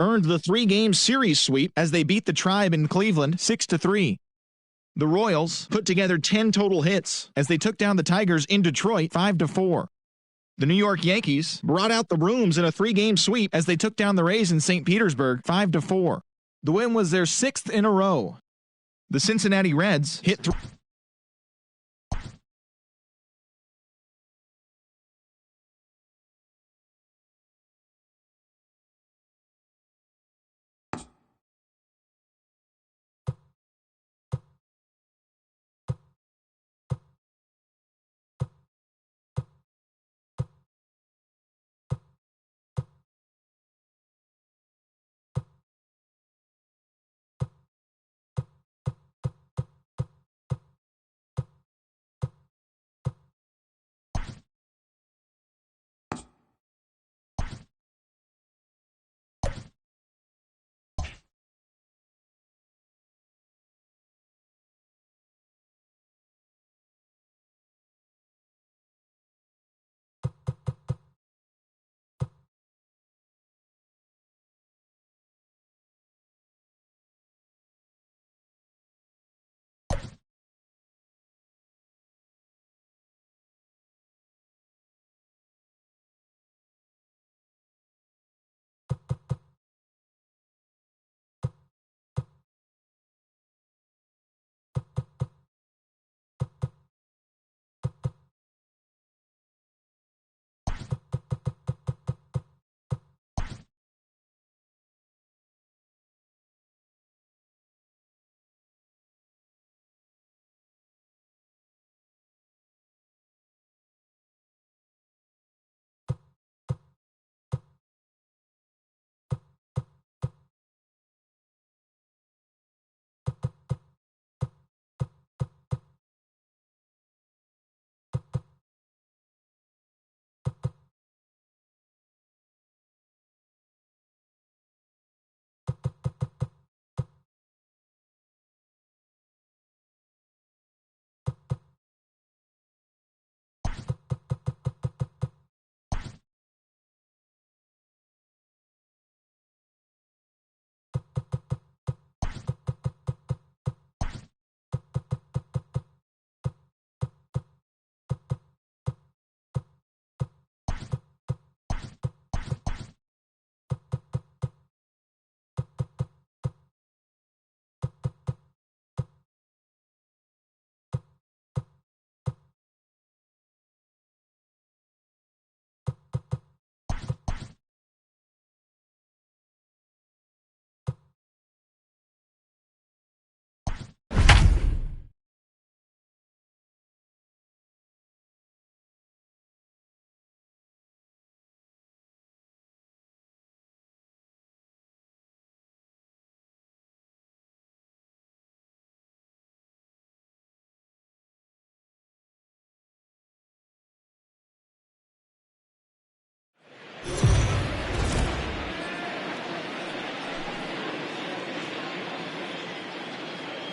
earned the 3-game series sweep as they beat the Tribe in Cleveland 6-3. The Royals put together 10 total hits as they took down the Tigers in Detroit 5-4. The New York Yankees brought out the rooms in a 3-game sweep as they took down the Rays in St. Petersburg 5-4. The win was their 6th in a row. The Cincinnati Reds hit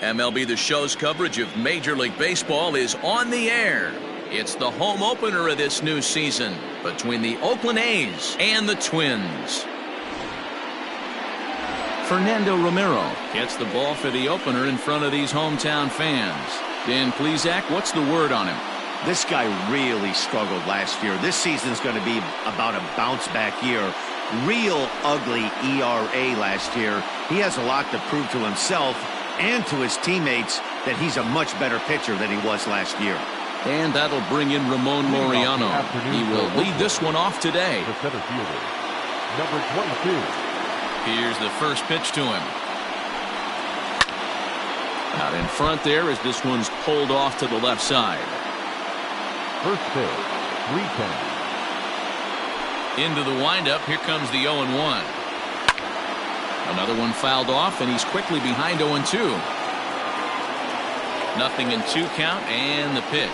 MLB The Show's coverage of Major League Baseball is on the air. It's the home opener of this new season between the Oakland A's and the Twins. Fernando Romero gets the ball for the opener in front of these hometown fans. Dan Plesac, what's the word on him? This guy really struggled last year. This season's going to be about a bounce-back year. Real ugly ERA last year. He has a lot to prove to himself and to his teammates that he's a much better pitcher than he was last year. And that'll bring in Ramon Laureano. He will lead this one off today. The center fielder, number 22. Here's the first pitch to him. Out in front there as this one's pulled off to the left side. First pitch, 3-10. Into the windup. Here comes the 0-1. Another one fouled off, and he's quickly behind 0-2. Nothing in 2 count, and the pitch.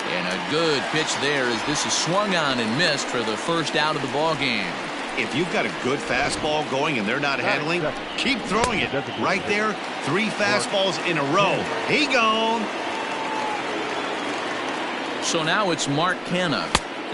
And a good pitch there as this is swung on and missed for the first out of the ball game. If you've got a good fastball going and they're not handling, keep throwing it. Right there, 3 fastballs in a row. He gone. So now it's Mark Canha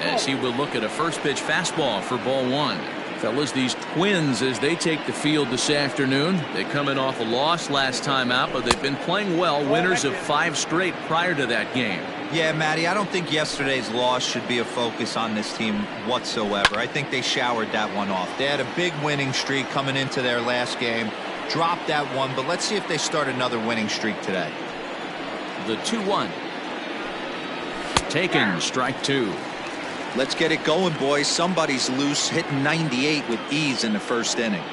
as he will look at a first pitch fastball for ball 1. Fellas, these Twins, as they take the field this afternoon, they come in off a loss last time out, but they've been playing well, winners of 5 straight prior to that game. Yeah, Matty, I don't think yesterday's loss should be a focus on this team whatsoever. I think they showered that one off. They had a big winning streak coming into their last game, dropped that one, but let's see if they start another winning streak today. The 2-1. Taken, strike 2. Let's get it going, boys. Somebody's loose, hitting 98 with ease in the first inning.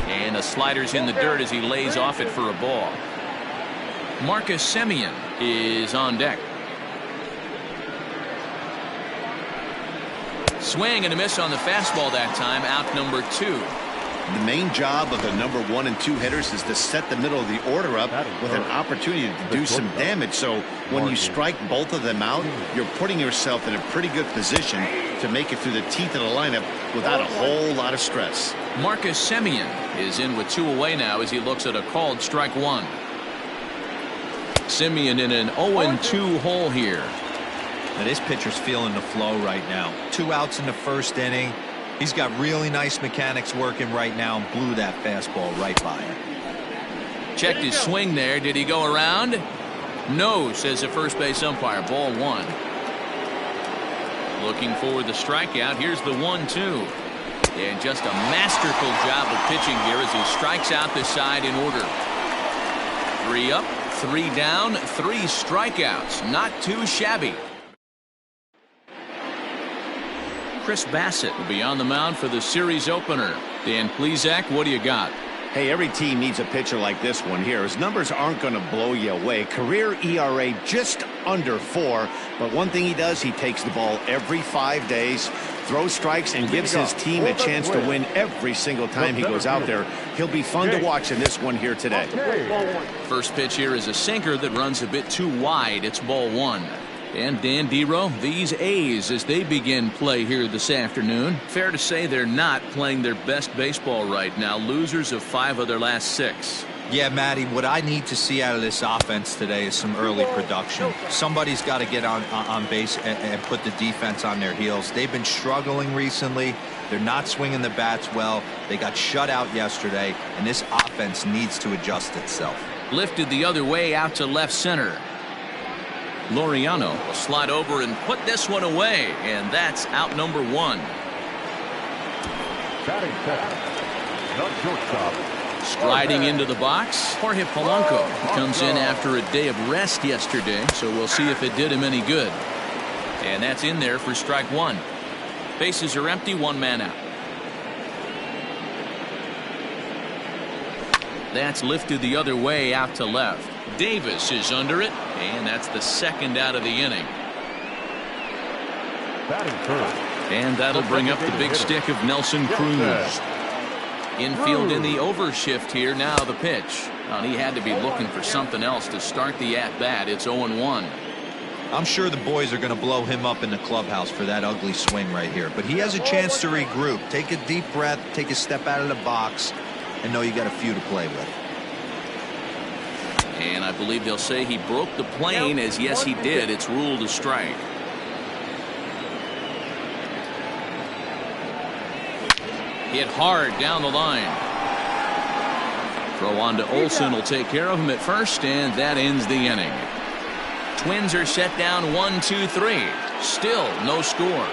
And a slider's in the dirt as he lays off it for a ball. Marcus Semien is on deck. Swing and a miss on the fastball that time, out number 2. The main job of the number 1 and 2 hitters is to set the middle of the order up with an opportunity to do some damage. So when you strike both of them out, you're putting yourself in a pretty good position to make it through the teeth of the lineup without a whole lot of stress. Marcus Semien is in with 2 away now as he looks at a called strike 1. Semien in an 0-2 hole here. Now this pitcher's feeling the flow right now. 2 outs in the first inning. He's got really nice mechanics working right now and blew that fastball right by him. Checked his swing there. Did he go around? No, says the first base umpire. Ball 1. Looking for the strikeout. Here's the 1-2. And just a masterful job of pitching here as he strikes out the side in order. 3 up, 3 down, 3 strikeouts. Not too shabby. Chris Bassett will be on the mound for the series opener. Dan Plesac, what do you got? Hey, every team needs a pitcher like this one here. His numbers aren't going to blow you away. Career ERA just under 4. But one thing he does, he takes the ball every 5 days, throws strikes, and gives his team a chance to win every single time he goes out there. He'll be fun to watch in this one here today. First pitch here is a sinker that runs a bit too wide. It's ball 1. And Dan Dero, these A's as they begin play here this afternoon, fair to say they're not playing their best baseball right now. Losers of 5 of their last 6. Yeah, Matty, what I need to see out of this offense today is some early production. Somebody's got to get on base and put the defense on their heels. They've been struggling recently. They're not swinging the bats well. They got shut out yesterday, and this offense needs to adjust itself. Lifted the other way out to left center. Laureano will slide over and put this one away, and that's out number 1. Batting second, the shortstop. Striding into the box, Jorge Polanco. He comes in after a day of rest yesterday, so we'll see if it did him any good. And that's in there for strike 1. Bases are empty, 1 man out. That's lifted the other way out to left. Davis is under it, and that's the 2nd out of the inning. Batting third. And that'll bring up the big stick of Nelson Cruz. Infield in the overshift here. Now the pitch. Well, he had to be looking for something else to start the at-bat. It's 0-1. I'm sure the boys are going to blow him up in the clubhouse for that ugly swing right here. But he has a chance to regroup. Take a deep breath, take a step out of the box, and know you got a few to play with. And I believe they'll say he broke the plane, as yes he did. It's ruled a strike. Hit hard down the line. Throw on to Olsen will take care of him at first, and that ends the inning. Twins are set down 1-2-3. Still no score.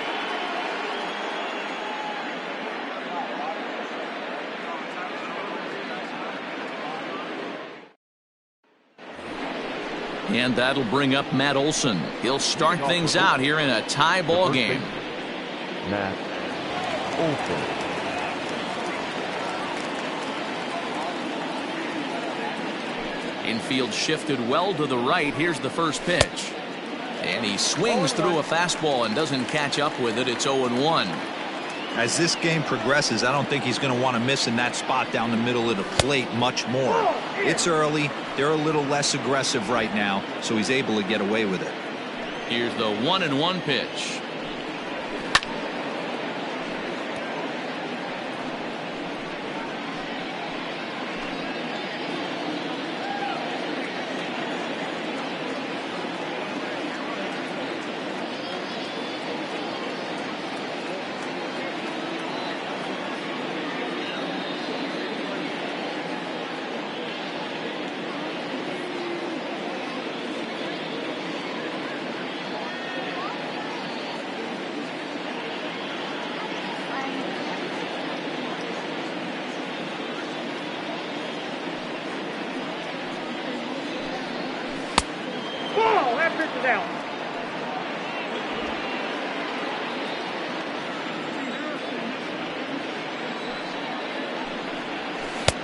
And that'll bring up Matt Olson. He'll start things out here in a tie ball game. Matt Olson. Infield shifted well to the right. Here's the first pitch. And he swings through a fastball and doesn't catch up with it. It's 0-1. As this game progresses, I don't think he's going to want to miss in that spot down the middle of the plate much more. It's early. They're a little less aggressive right now, so he's able to get away with it. Here's the 1-1 pitch.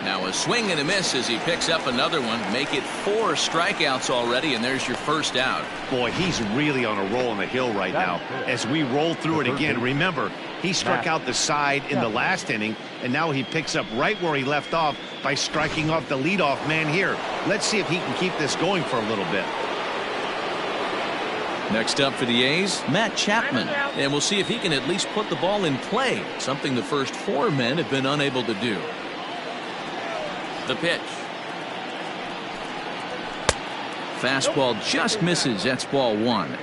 Now a swing and a miss as he picks up another one. Make it 4 strikeouts already, and there's your first out. Boy, he's really on a roll on the hill right now. As we roll through it again, remember, he struck out the side in the last inning, and now he picks up right where he left off by striking off the leadoff man here. Let's see if he can keep this going for a little bit. Next up for the A's, Matt Chapman. And we'll see if he can at least put the ball in play, something the first 4 men have been unable to do. The pitch. Fastball just misses. That's ball 1.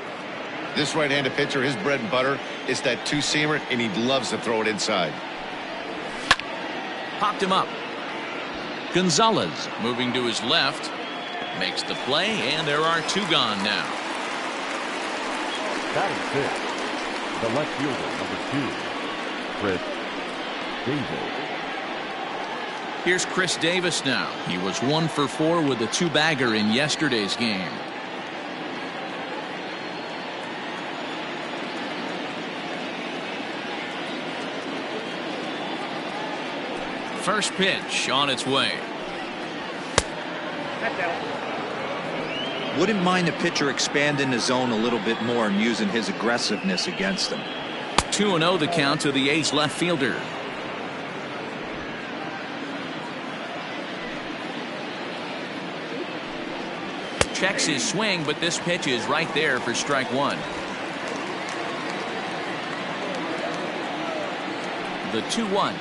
This right-handed pitcher, his bread and butter is that two-seamer, and he loves to throw it inside. Popped him up. Gonzalez moving to his left. Makes the play, and there are 2 gone now. Batting 6, the left fielder, number 2, Chris Davis. Here's Chris Davis now. He was 1 for 4 with a 2-bagger in yesterday's game. First pitch on its way. Wouldn't mind the pitcher expanding the zone a little bit more and using his aggressiveness against him. 2-0 the count to the A's left fielder. Checks his swing, but this pitch is right there for strike 1. The 2-1.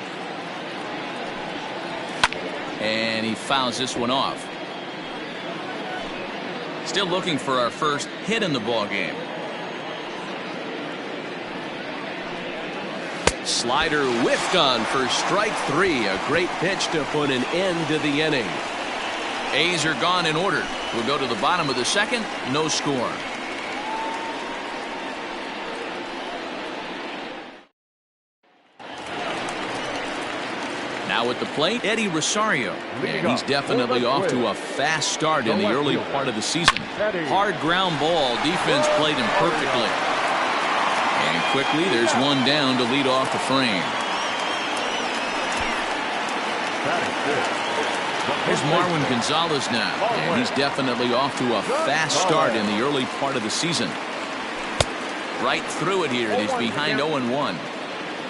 And he fouls this one off. Still looking for our first hit in the ball game. Slider whiffed on for strike 3. A great pitch to put an end to the inning. A's are gone in order. We'll go to the bottom of the second. No score. Now at the plate, Eddie Rosario. And he's definitely off to a fast start in the early part of the season. Hard ground ball. Defense played him perfectly. And quickly, there's one down to lead off the frame. Here's Marwin Gonzalez now, and he's definitely off to a fast start in the early part of the season. Right through it here, and he's behind 0-1.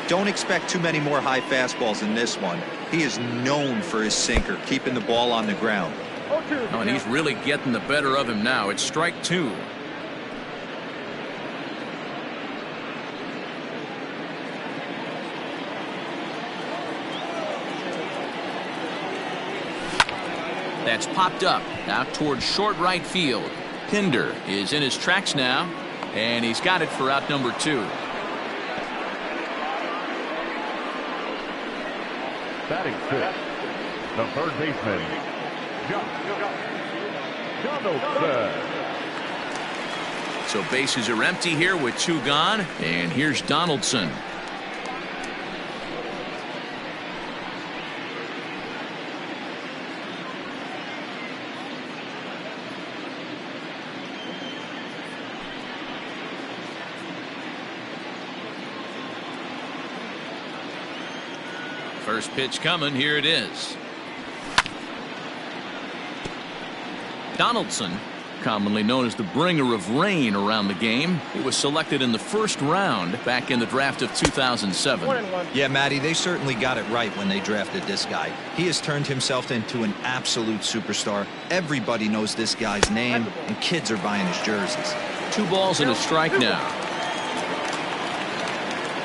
Don't expect too many more high fastballs in this one. He is known for his sinker, keeping the ball on the ground. Oh, and he's really getting the better of him now. It's strike 2. That's popped up out towards short right field. Pinder is in his tracks now, and he's got it for out number 2. Batting 6, the third baseman, Donaldson. So bases are empty here with 2 gone, and here's Donaldson. First pitch coming. Here it is. Donaldson, commonly known as the bringer of rain around the game. He was selected in the first round back in the draft of 2007. Yeah, Matty, they certainly got it right when they drafted this guy. He has turned himself into an absolute superstar. Everybody knows this guy's name, and kids are buying his jerseys. 2 balls and a strike now.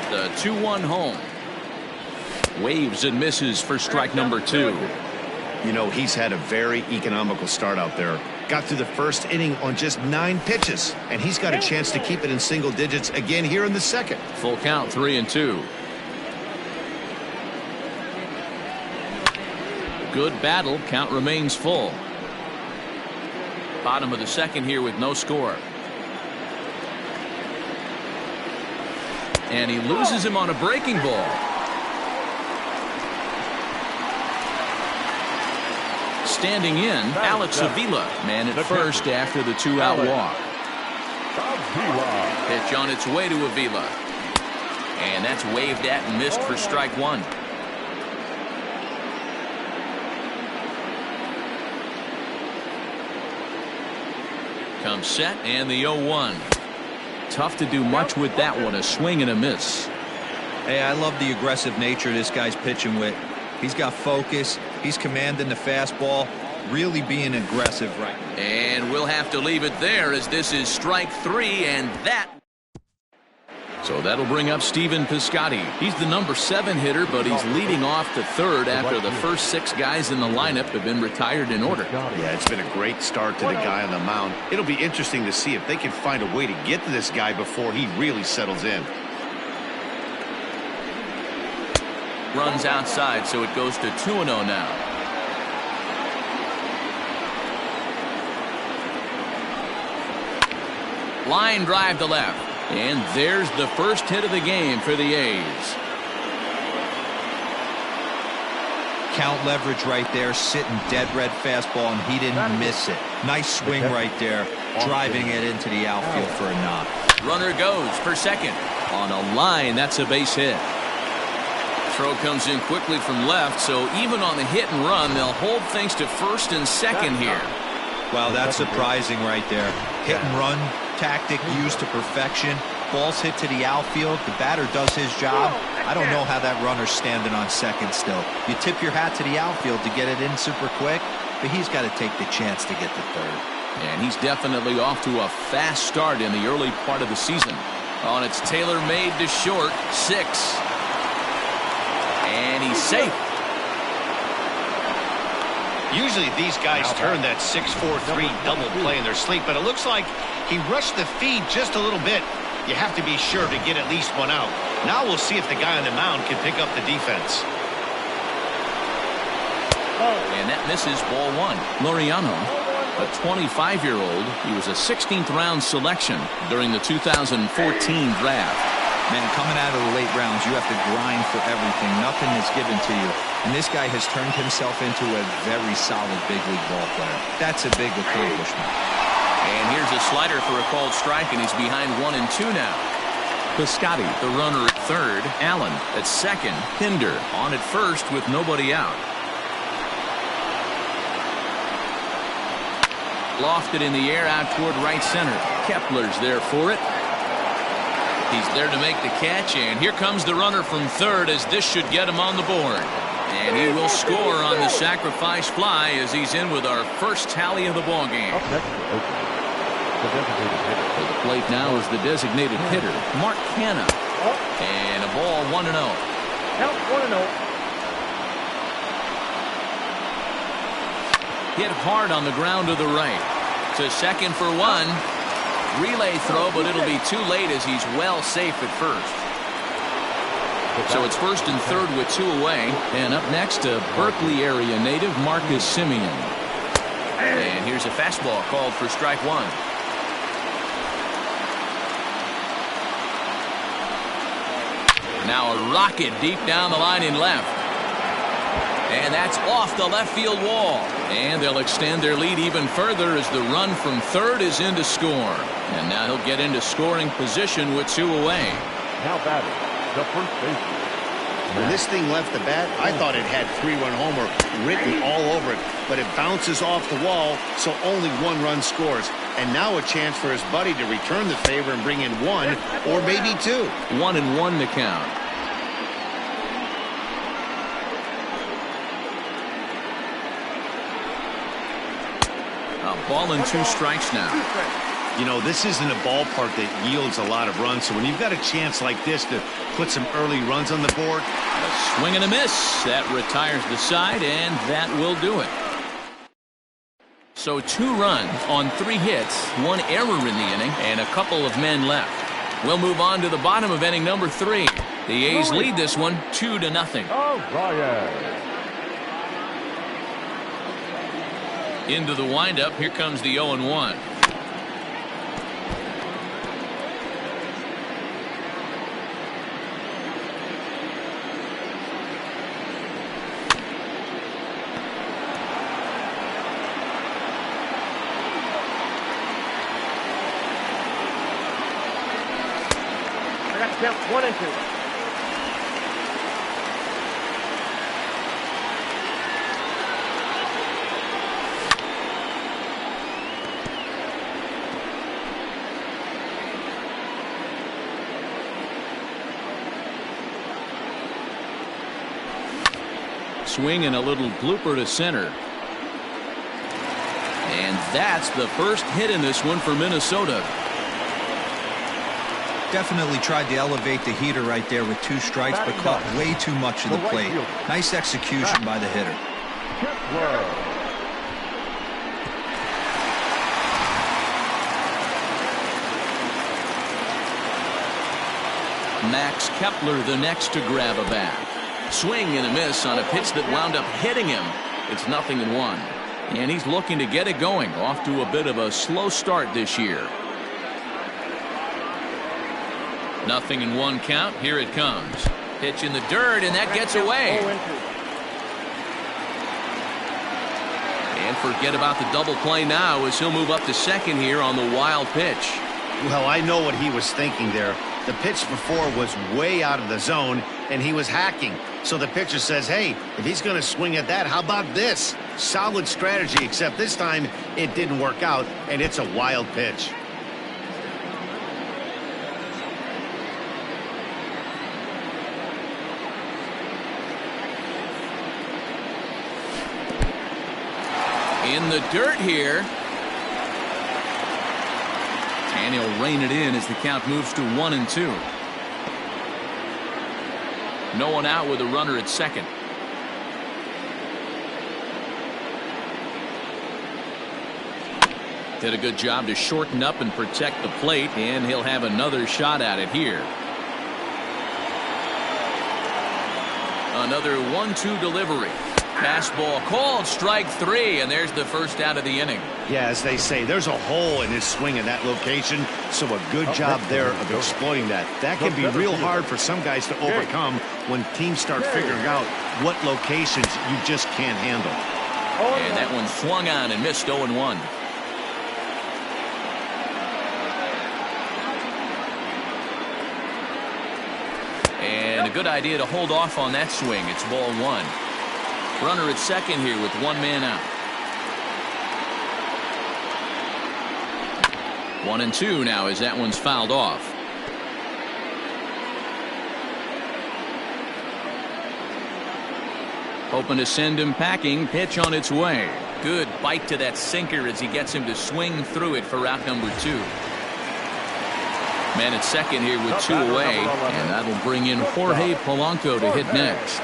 The 2-1 home. Waves and misses for strike number 2. You know, he's had a very economical start out there. Got through the first inning on just 9 pitches, and he's got a chance to keep it in single digits again here in the second. Full count, 3-2. Good battle. Count remains full. Bottom of the second here with no score. And he loses him on a breaking ball. Standing in, Alex Avila, man at first after the 2-out walk. Avila. Pitch on its way to Avila. And that's waved at and missed for strike one. Comes set and the 0-1. Tough to do much with that one. A swing and a miss. Hey, I love the aggressive nature this guy's pitching with. He's got focus. He's commanding the fastball. Really being aggressive right now. And we'll have to leave it there as this is strike three, and that. So that'll bring up Stephen Piscotty. He's the number 7 hitter, but he's leading off to third after the first 6 guys in the lineup have been retired in order. Yeah, it's been a great start to the guy on the mound. It'll be interesting to see if they can find a way to get to this guy before he really settles in. Runs outside, so it goes to 2-0 now. Line drive to left. And there's the first hit of the game for the A's. Count leverage right there, sitting dead red fastball, and he didn't miss it. Nice swing right there, driving it into the outfield for a knock. Runner goes for second. On a line, that's a base hit. Throw comes in quickly from left, so even on the hit and run, they'll hold things to first and second here. Wow, that's surprising right there. Hit and run tactic used to perfection. Ball's hit to the outfield. The batter does his job. I don't know how that runner's standing on second still. You tip your hat to the outfield to get it in super quick, but he's got to take the chance to get to third. And he's definitely off to a fast start in the early part of the season. On its tailor-made to short, 6. And he's safe. Usually these guys turn that 6-4-3 double play in their sleep, but it looks like he rushed the feed just a little bit. You have to be sure to get at least one out. Now we'll see if the guy on the mound can pick up the defense. And that misses ball 1. Laureano, a 25-year-old. He was a 16th round selection during the 2014 draft. Man, coming out of the late rounds, you have to grind for everything. Nothing is given to you. And this guy has turned himself into a very solid big league ball player. That's a big accomplishment. And here's a slider for a called strike, and he's behind 1-2 now. Piscotty, the runner at third. Allen at second. Pinder on at first with nobody out. Lofted in the air out toward right center. Kepler's there for it. He's there to make the catch, and here comes the runner from third as this should get him on the board. And he will score on the sacrifice fly as he's in with our first tally of the ballgame. To the plate now is the designated hitter, Mark Canha. And a ball 1-0. Count 1-0. Hit hard on the ground to the right. To second for 1. Relay throw, but it'll be too late as he's well safe at first. So it's first and third with 2 away. And up next, a Berkeley area native, Marcus Simeon. And here's a fastball called for strike 1. Now a rocket deep down the line in left. And that's off the left field wall. And they'll extend their lead even further as the run from third is in to score. And now he'll get into scoring position with 2 away. Now batting, the first baseman. When this thing left the bat, I thought it had 3-run homer written all over it, but it bounces off the wall, so only 1 run scores. And now a chance for his buddy to return the favor and bring in 1 or maybe 2. 1-1 to count. A ball and 2 strikes now. You know, this isn't a ballpark that yields a lot of runs, so when you've got a chance like this to put some early runs on the board. A swing and a miss. That retires the side, and that will do it. So 2 runs on 3 hits, 1 error in the inning, and a couple of men left. We'll move on to the bottom of inning number 3. The A's lead this one 2-0. Into the windup, here comes the 0-1. Count 1 and 2. Swing and a little blooper to center. And that's the first hit in this one for Minnesota. Definitely tried to elevate the heater right there with 2 strikes, but caught way too much of the plate. Nice execution by the hitter. Max Kepler the next to grab a bat. Swing and a miss on a pitch that wound up hitting him. It's 0-1. And he's looking to get it going. Off to a bit of a slow start this year. 0-1 count. Here it comes. Pitch in the dirt, and that gets away. And forget about the double play now as he'll move up to second here on the wild pitch. Well, I know what he was thinking there. The pitch before was way out of the zone, and he was hacking. So the pitcher says, hey, if he's going to swing at that, how about this? Solid strategy, except this time it didn't work out, and it's a wild pitch. In the dirt here. And he'll rein it in as the count moves to 1-2. No one out with a runner at second. Did a good job to shorten up and protect the plate, and he'll have another shot at it here. Another 1-2 delivery. Fastball called, strike 3, and there's the first out of the inning. Yeah, as they say, there's a hole in his swing in that location, so a good job there of exploiting that. That can be real hard for some guys to overcome when teams start figuring out what locations you just can't handle. And that one swung on and missed 0-1. And a good idea to hold off on that swing. It's ball 1. Runner at second here with 1 man out. 1-2 now as that one's fouled off. Hoping to send him packing. Pitch on its way. Good bite to that sinker as he gets him to swing through it for out number 2. Man at second here with 2 away, and that'll bring in Jorge Polanco to hit next.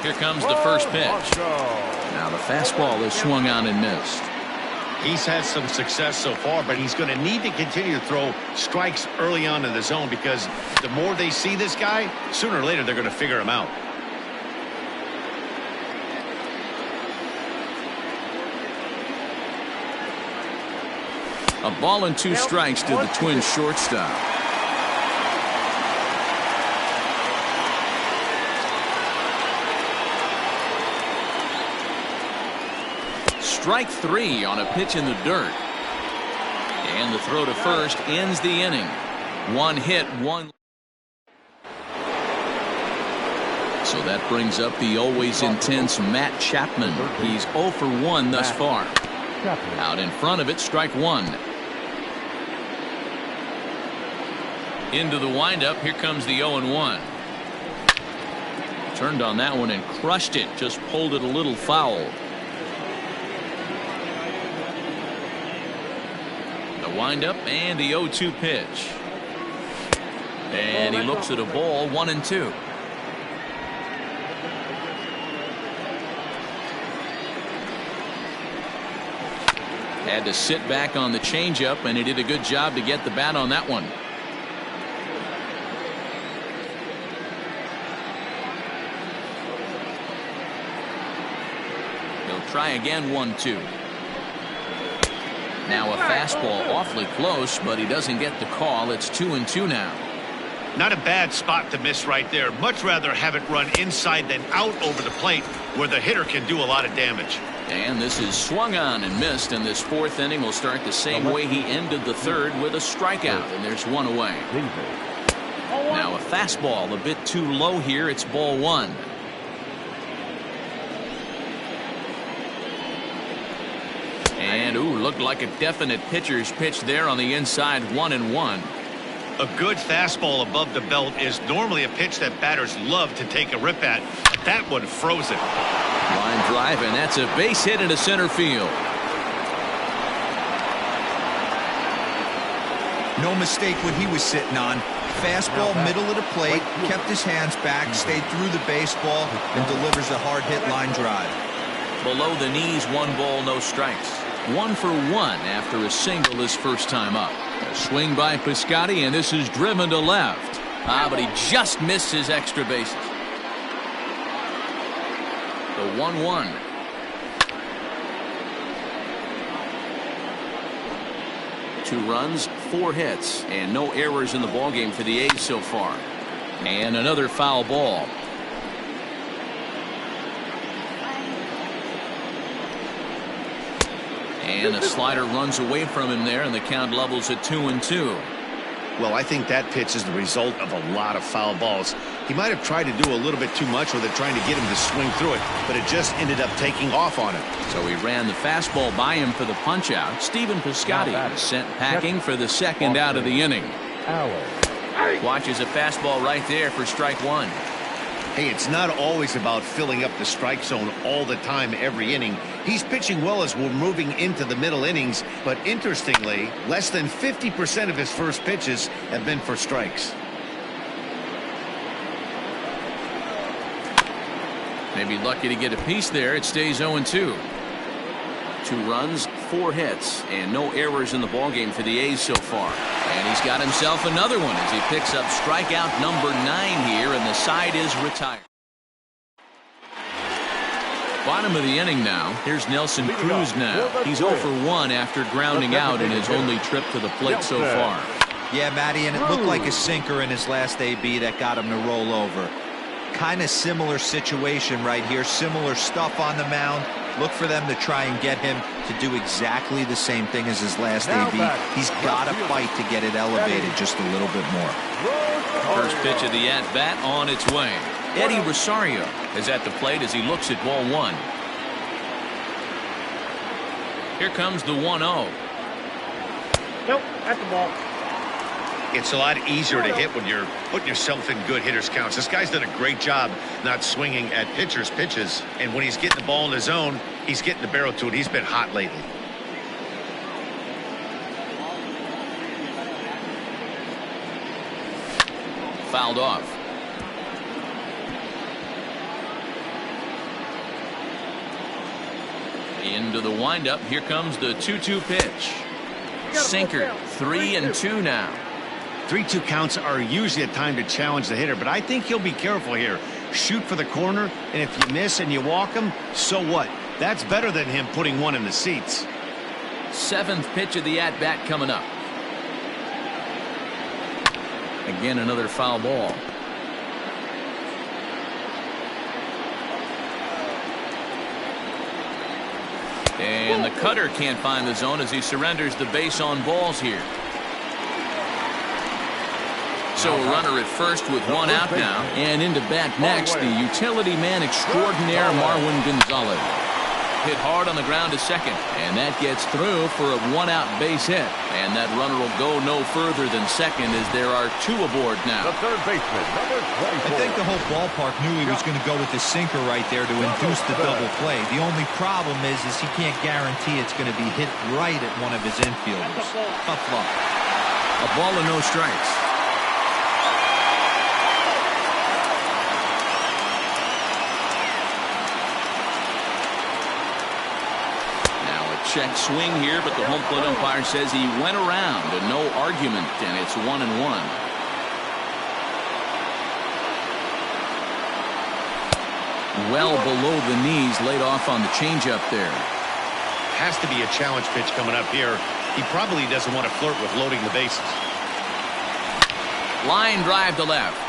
Here comes the first pitch. Now the fastball is swung on and missed. He's had some success so far, but he's going to need to continue to throw strikes early on in the zone, because the more they see this guy, sooner or later they're going to figure him out. A ball and 2 strikes to the Twins shortstop. Strike 3 on a pitch in the dirt. And the throw to first ends the inning. 1 hit, 1. So that brings up the always intense Matt Chapman. He's 0 for 1 thus far. Out in front of it, strike 1. Into the windup, here comes the 0-1. Turned on that one and crushed it, just pulled it a little foul. The windup and the 0-2 pitch. And he looks at a ball, 1-2. Had to sit back on the changeup, and he did a good job to get the bat on that one. He'll try again, 1-2. Now a fastball awfully close, but he doesn't get the call. It's 2-2 now. Not a bad spot to miss right there. Much rather have it run inside than out over the plate, where the hitter can do a lot of damage. And this is swung on and missed, and this 4th inning will start the same way he ended the 3rd, with a strikeout, and there's 1 away. Now a fastball a bit too low here. It's ball one. And looked like a definite pitcher's pitch there on the inside. 1-1. A good fastball above the belt is normally a pitch that batters love to take a rip at. That one froze it. Line drive, and that's a base hit into center field. No mistake what he was sitting on. Fastball, middle of the plate, kept his hands back, stayed through the baseball, and delivers a hard hit line drive. Below the knees, 1 ball, no strikes. 1 for 1 after a single his first time up. A swing by Piscotty, and this is driven to left. But he just missed his extra bases. The 1-1. Two runs, 4 hits, and no errors in the ballgame for the A's so far. And another foul ball. And a slider runs away from him there, and the count levels at 2-2. Well, I think that pitch is the result of a lot of foul balls. He might have tried to do a little bit too much with it, trying to get him to swing through it, but it just ended up taking off on him. So he ran the fastball by him for the punch-out. Stephen Piscotty was sent packing for the second out of the inning. Watches a fastball right there for strike 1. Hey, it's not always about filling up the strike zone all the time every inning. He's pitching well as we're moving into the middle innings, but interestingly, less than 50% of his first pitches have been for strikes. Maybe lucky to get a piece there. It stays 0-2. 2 runs, 4 hits, and no errors in the ballgame for the A's so far. And he's got himself another one as he picks up strikeout number 9 here, and the side is retired. Bottom of the inning now. Here's Nelson Cruz now. He's 0 for 1 after grounding out in his only trip to the plate so far. Yeah, Matty, and it looked like a sinker in his last AB that got him to roll over. Kind of similar situation right here. Similar stuff on the mound. Look for them to try and get him to do exactly the same thing as his last AB. He's got to fight to get it elevated just a little bit more. First pitch of the at-bat on its way. Eddie Rosario is at the plate as he looks at ball 1. Here comes the 1-0. Nope, that's the ball. It's a lot easier to hit when you're putting yourself in good hitters counts. This guy's done a great job not swinging at pitchers' pitches. And when he's getting the ball in his zone, he's getting the barrel to it. He's been hot lately. Fouled off. Into the windup. Here comes the 2-2 pitch. Sinker. 3-2 now. 3-2 counts are usually a time to challenge the hitter, but I think he'll be careful here. Shoot for the corner, and if you miss and you walk him, so what? That's better than him putting one in the seats. 7th pitch of the at-bat coming up. Again, another foul ball. And the cutter can't find the zone as he surrenders the base on balls here. So a runner at first with 1 out now. And into bat next, the utility man extraordinaire Marwin Gonzalez. Hit hard on the ground to second, and that gets through for a 1-out base hit. And that runner will go no further than second as there are 2 aboard now. The third baseman, number 24. I think the whole ballpark knew he was going to go with the sinker right there to induce the double play. The only problem is he can't guarantee it's going to be hit right at one of his infielders. Tough luck. A ball and no strikes. Check swing here, but the home plate umpire says he went around and no argument, and it's 1-1. Well below the knees, laid off on the changeup there. Has to be a challenge pitch coming up here. He probably doesn't want to flirt with loading the bases. Line drive to left.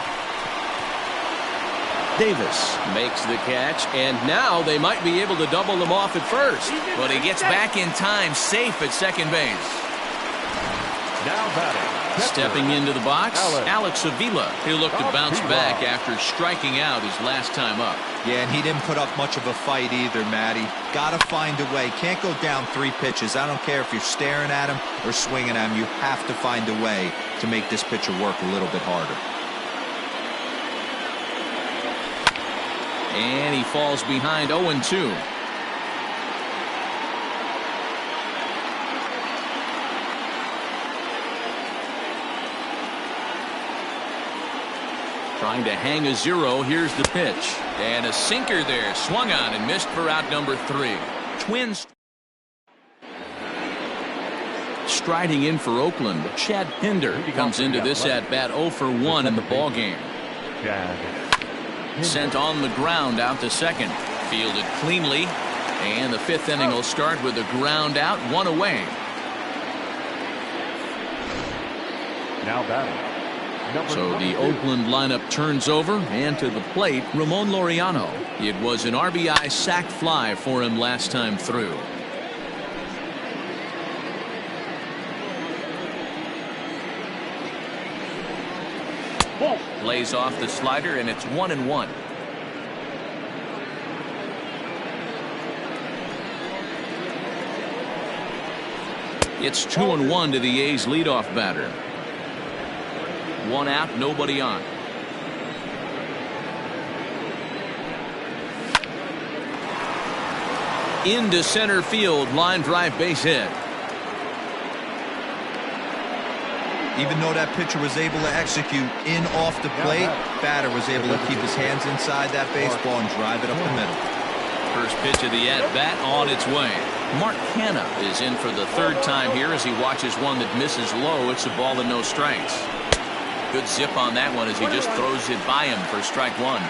Davis makes the catch, and now they might be able to double him off at first. But he gets back in time, safe at second base. Now batting. Stepping into the box, Alex Avila. He'll look to bounce back after striking out his last time up. Yeah, and he didn't put up much of a fight either, Matty. Got to find a way. Can't go down 3 pitches. I don't care if you're staring at him or swinging at him. You have to find a way to make this pitcher work a little bit harder. And he falls behind 0-2. Trying to hang a 0. Here's the pitch. And a sinker there. Swung on and missed for out number 3. Twins striding in for Oakland. Chad Pinder comes into this at bat 0 for 1 in the ball game. Sent on the ground out to second. Fielded cleanly. And the 5th inning will start with a ground out, 1 away. Now batting. So the Oakland lineup turns over, and to the plate, Ramon Laureano. It was an RBI sac fly for him last time through. Lays off the slider, and it's 1-1. It's 2-1 to the A's leadoff batter. 1 out, nobody on. Into center field, line drive, base hit. Even though that pitcher was able to execute in off the plate, batter was able to keep his hands inside that baseball and drive it up the middle. First pitch of the at-bat on its way. Mark Hanna is in for the 3rd time here as he watches one that misses low. It's a ball and no strikes. Good zip on that one as he just throws it by him for strike 1.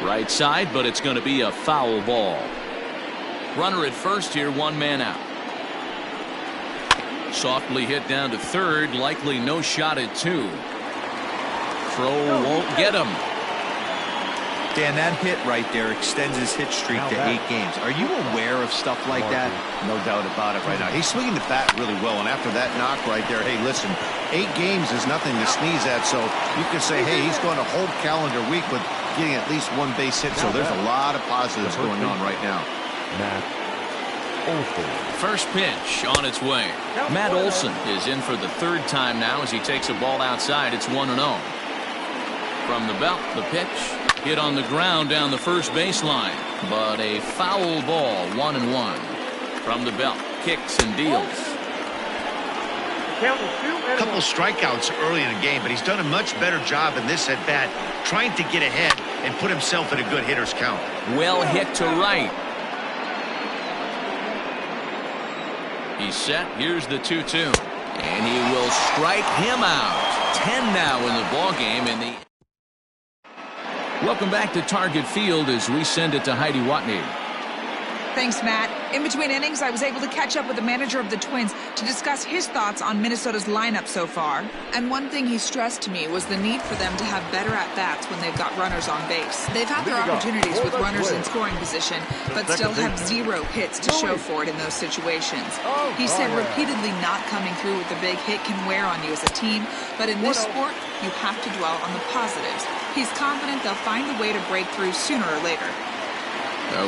Right side, but it's going to be a foul ball. Runner at first here, 1 man out. Softly hit down to 3rd, likely no shot at 2. Throw won't get him. Dan, that hit right there extends his hit streak to 8 games. Are you aware of stuff like that? No doubt about it right now. He's swinging the bat really well, and after that knock right there, hey, listen, 8 games is nothing to sneeze at, so you can say, hey, he's going a whole calendar week with getting at least 1 base hit, so there's a lot of positives going on right now. First pitch on its way. Matt Olson is in for the 3rd time now as he takes a ball outside. It's 1-0. From the belt, the pitch. Hit on the ground down the first baseline, but a foul ball, 1-1. From the belt, kicks and deals. A couple strikeouts early in the game, but he's done a much better job in this at bat, trying to get ahead and put himself in a good hitter's count. Well hit to right. He's set. Here's the 2-2, and he will strike him out. 10 now in the ball game in the. Welcome back to Target Field as we send it to Heidi Watney. Thanks, Matt. In between innings, I was able to catch up with the manager of the Twins to discuss his thoughts on Minnesota's lineup so far. And one thing he stressed to me was the need for them to have better at-bats when they've got runners on base. They've had their opportunities with runners in scoring position, but still have 0 hits to show for it in those situations. He said repeatedly not coming through with the big hit can wear on you as a team, but in this sport, you have to dwell on the positives. He's confident they'll find a way to break through sooner or later.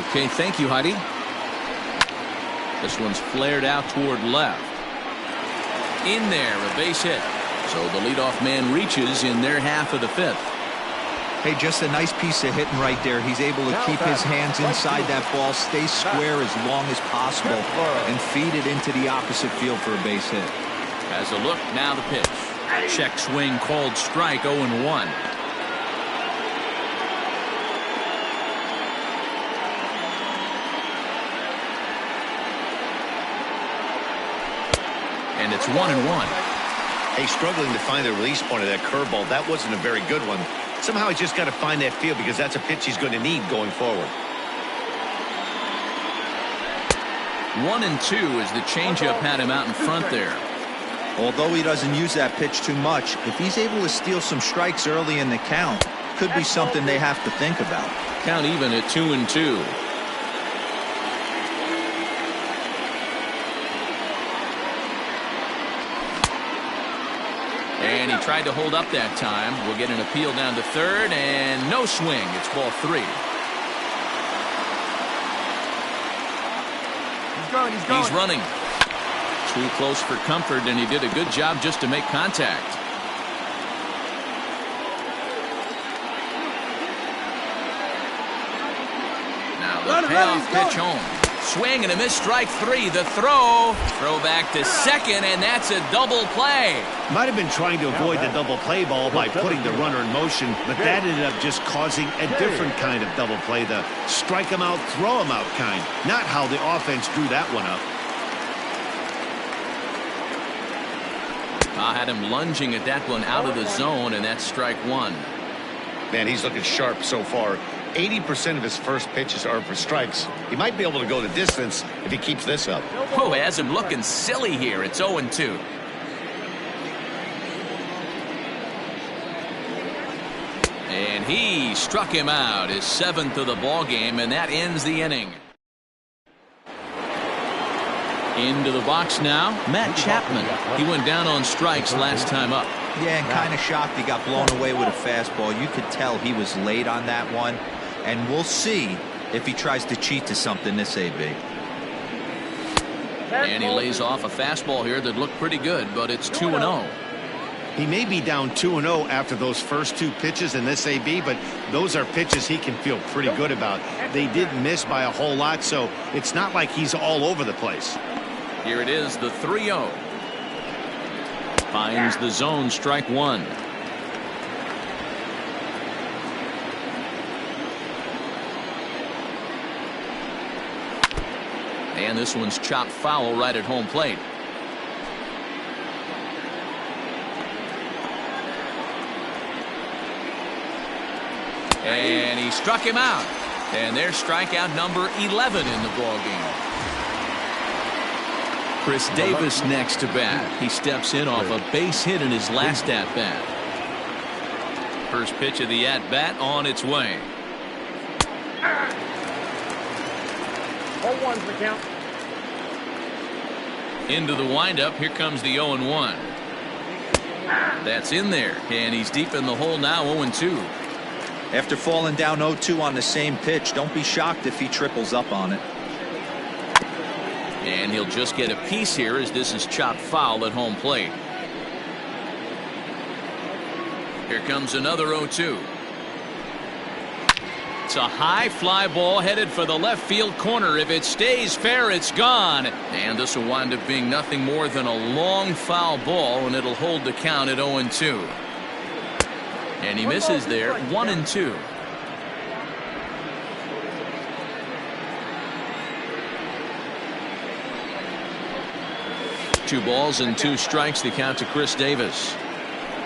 Okay, thank you, Heidi. This one's flared out toward left. In there, a base hit. So the leadoff man reaches in their half of the 5th. Hey, just a nice piece of hitting right there. He's able to keep his hands inside that ball, stay square as long as possible, and feed it into the opposite field for a base hit. As a look, now the pitch. Check swing called strike, 0-1. And it's 1-1. Hey, struggling to find the release point of that curveball. That wasn't a very good one. Somehow he's just got to find that feel because that's a pitch he's going to need going forward. 1-2 as the changeup had him out in front there. Although he doesn't use that pitch too much, if he's able to steal some strikes early in the count, could be something they have to think about. Count even at 2-2. And he tried to hold up that time. We'll get an appeal down to third, and no swing. It's ball 3. He's running. Too close for comfort, and he did a good job just to make contact. Now the payoff pitch home. Swing and a miss, strike 3. The throw back to second, and that's a double play. Might have been trying to avoid the double play ball by putting the runner in motion, but that ended up just causing a different kind of double play, the strike him out, throw him out kind. Not how the offense drew that one up. I had him lunging at that one out of the zone, and that's strike 1. Man, he's looking sharp so far. 80% of his first pitches are for strikes. He might be able to go the distance if he keeps this up. Oh, has him looking silly here. It's 0-2. And he struck him out, his 7th of the ball game, and that ends the inning. Into the box now, Matt Chapman. He went down on strikes last time up. Yeah, and kind of shocked he got blown away with a fastball. You could tell he was late on that one. And we'll see if he tries to cheat to something this AB. And he lays off a fastball here that looked pretty good, but it's 2-0. He may be down 2-0 after those first 2 pitches in this AB, but those are pitches he can feel pretty good about. They didn't miss by a whole lot, so it's not like he's all over the place. Here it is, the 3-0. Finds the zone, strike 1. And this one's chopped foul right at home plate. And he struck him out. And there's strikeout number 11 in the ballgame. Chris Davis next to bat. He steps in off a base hit in his last at-bat. First pitch of the at-bat on its way. 0-1 for count. Into the windup. Here comes the 0-1. That's in there. And he's deep in the hole now, 0-2. After falling down 0-2 on the same pitch, don't be shocked if he triples up on it. And he'll just get a piece here as this is chopped foul at home plate. Here comes another 0-2. It's a high fly ball headed for the left field corner. If it stays fair, it's gone. And this will wind up being nothing more than a long foul ball, and it'll hold the count at 0-2. And he misses there, 1-2. Two balls and 2 strikes, the count to Chris Davis.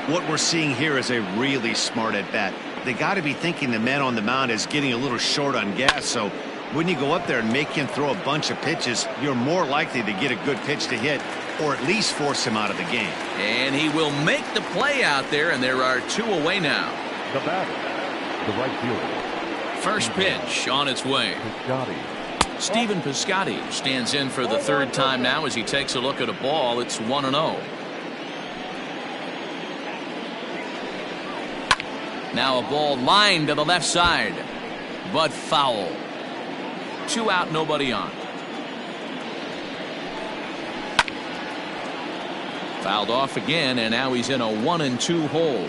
What we're seeing here is a really smart at-bat. They got to be thinking the man on the mound is getting a little short on gas, so when you go up there and make him throw a bunch of pitches, you're more likely to get a good pitch to hit, or at least force him out of the game. And he will make the play out there, and there are 2 away now. The batter, the right fielder. First pitch on its way. Piscotty. Stephen Piscotty stands in for the 3rd time now as he takes a look at a ball. It's 1-0. Now a ball lined to the left side, but foul. 2 out, nobody on. Fouled off again, and now he's in a 1-2 hole.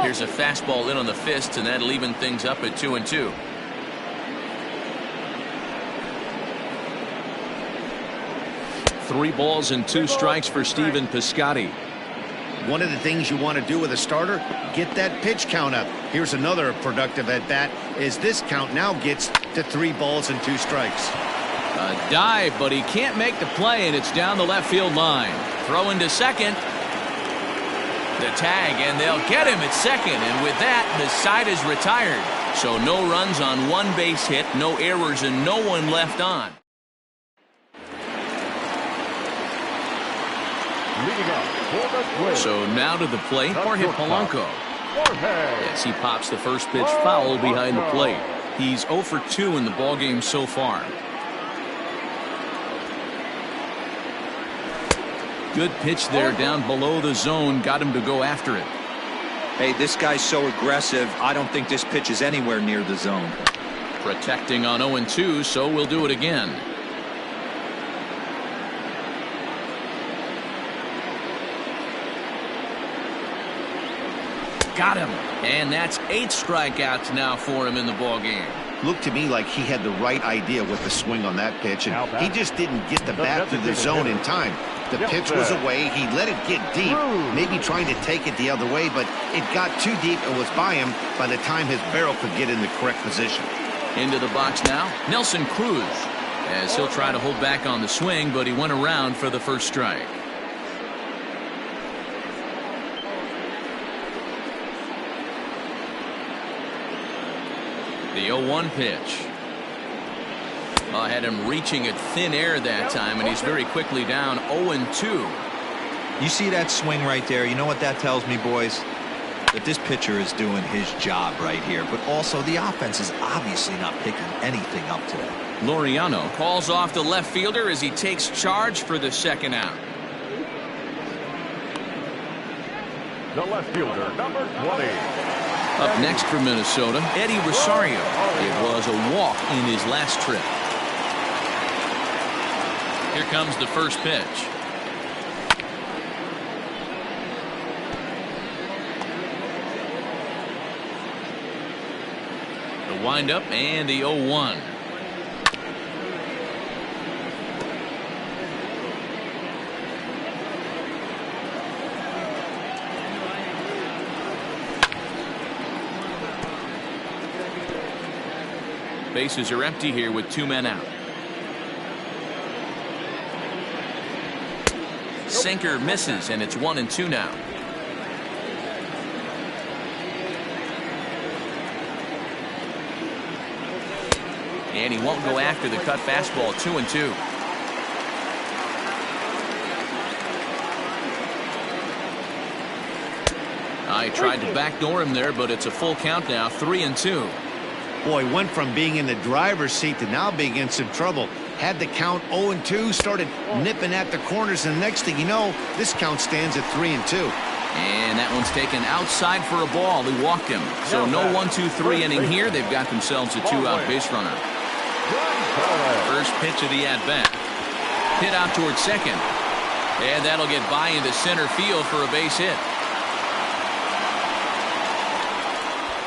Here's a fastball in on the fist, and that'll even things up at 2-2. Three balls and 2 strikes for Stephen Piscotty. One of the things you want to do with a starter, get that pitch count up. Here's another productive at bat as this count now gets to 3 balls and 2 strikes. A dive, but he can't make the play, and it's down the left field line. Throw into second. The tag, and they'll get him at second, and with that, the side is retired. So no runs on 1 base hit, no errors, and no one left on. So now to the plate, Jorge Polanco. Yes, he pops the first pitch foul behind the plate. He's 0 for 2 in the ballgame so far. Good pitch there down below the zone. Got him to go after it. Hey, this guy's so aggressive. I don't think this pitch is anywhere near the zone. Protecting on 0-2, so we'll do it again. Got him. And that's 8 strikeouts now for him in the ballgame. Looked to me like he had the right idea with the swing on that pitch, and he just didn't get the bat to the zone in time. The pitch was away. He let it get deep, maybe trying to take it the other way, but it got too deep and was by him by the time his barrel could get in the correct position. Into the box now, Nelson Cruz, as he'll try to hold back on the swing, but he went around for the first strike. The 0-1 pitch. Had him reaching at thin air that time, and he's very quickly down 0-2. You see that swing right there? You know what that tells me, boys? That this pitcher is doing his job right here, but also the offense is obviously not picking anything up today. Laureano calls off the left fielder as he takes charge for the second out. The left fielder, number 20. Up next for Minnesota, Eddie Rosario. It was a walk in his last trip. Here comes the first pitch. The windup and the 0-1. Bases are empty here with 2 men out. Sinker misses, and it's 1-2 now. And he won't go after the cut fastball. 2-2. I tried to backdoor him there, but it's a full count now. 3-2. Boy, went from being in the driver's seat to now being in some trouble. Had the count 0-2, started nipping at the corners, and the next thing you know, this count stands at 3-2. And that one's taken outside for a ball. He walked him. So no 1-2-3 inning here. They've got themselves a 2-out base runner. First pitch of the at-bat. Hit out towards second. And that'll get by into center field for a base hit.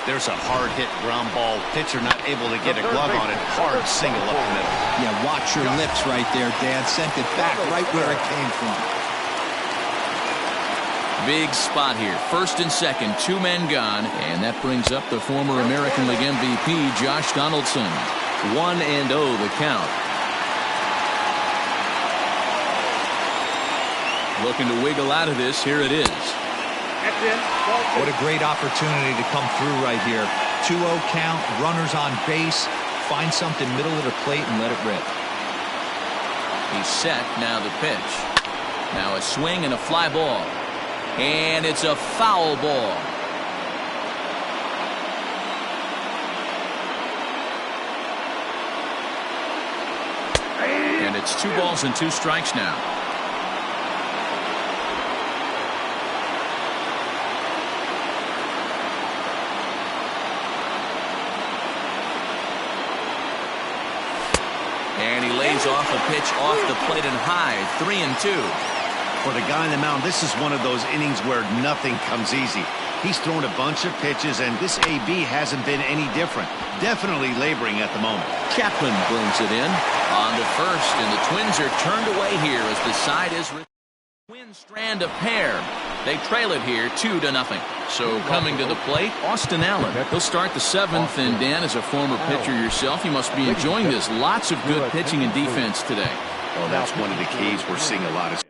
There's a hard hit ground ball. Pitcher not able to get a glove on it. Hard single up the middle. Yeah, watch your lips right there, Dan. Sent it back right where it came from. Big spot here. First and second, 2 men gone. And that brings up the former American League MVP, Josh Donaldson. 1-0 the count. Looking to wiggle out of this. Here it is. What a great opportunity to come through right here. 2-0 count, runners on base. Find something middle of the plate and let it rip. He's set. Now the pitch. Now a swing and a fly ball. And it's a foul ball. And it's 2 balls and 2 strikes now. And he lays off a pitch off the plate and high. 3-2. For the guy on the mound, this is one of those innings where nothing comes easy. He's thrown a bunch of pitches, and this AB hasn't been any different. Definitely laboring at the moment. Chapman brings it in on the first, and the Twins are turned away here as the side is. Twins strand a pair. They trail it here 2-0. So coming to the plate, Austin Allen. He'll start the 7th, and Dan, as a former pitcher yourself, you must be enjoying this. Lots of good pitching and defense today. Well, that's one of the keys. We're seeing a lot of